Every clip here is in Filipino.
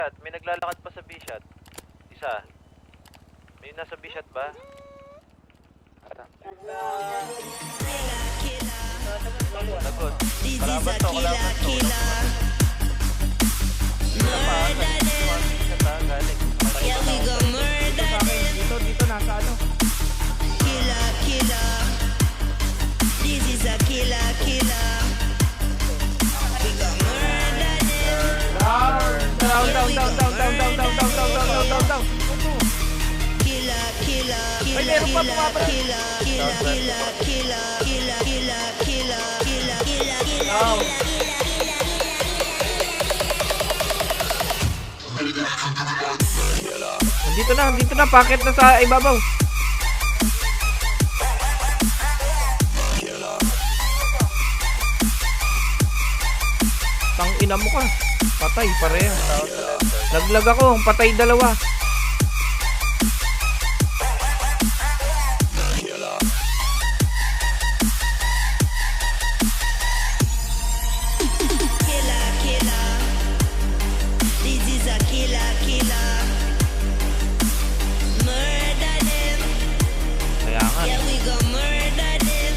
May naglalakad pa sa B-shot. Isa. May nasa B-shot ba? Lagot. Kalaban to, kalaban to. Yeah, we go murder them. Dito, nasa ano? Killer. This is a killer. We go murder them. Down. Killer. Ay, meron pa bumabalik. Dito na, packet na sa ibabaw. Tang ina mo ka. Patay pareho. Laglag ako, patay dalawa. This is a killer. Murder them. Kaya nga. Yeah, we go murder them.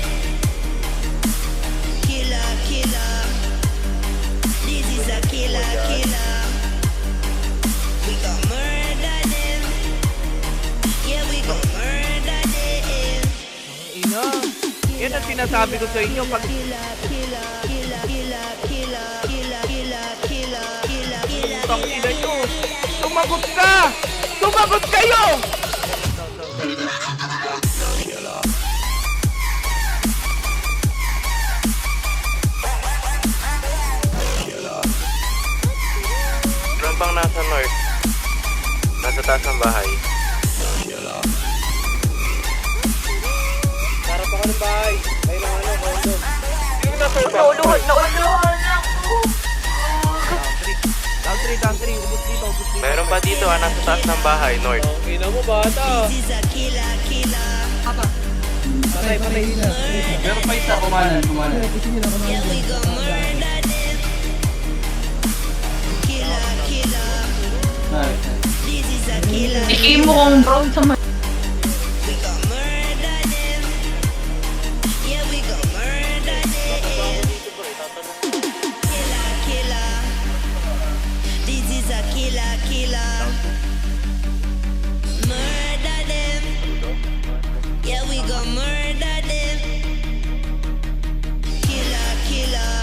Killer. This is a killer. We go murder them. Yeah, we go murder them. Ina. Yan ang sinasabi ko sa inyo pag Tang ina nyo. Sumagot ka! Sumagot kayo! Meron bang nasa north? Nasa taas ng bahay. Sarap ako ng bahay. Kayo lang kondo. Yung nasa Nauluhan ako. Down 3. Ubus dito. Meron pa dito nasa taas ng bahay, north. Ina mo bata. This is a killer. Patay na. Meron pa isa, kumanan. Yeah, we go murder them. Killer. This is a killer. Ikim mo kong brown sa mga. We go murder them. Yeah, we go murder them. Killer. This is a killer. Murder them. Yeah, we go murder them. Killer.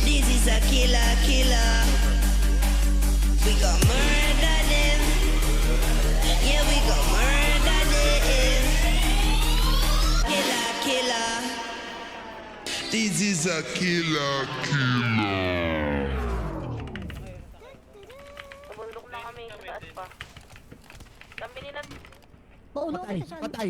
This is a killer. We go murder them. Yeah, we go murder them. Killer. This is a killer. Tumulok na kami sa taas pa. Kami nila. Patay.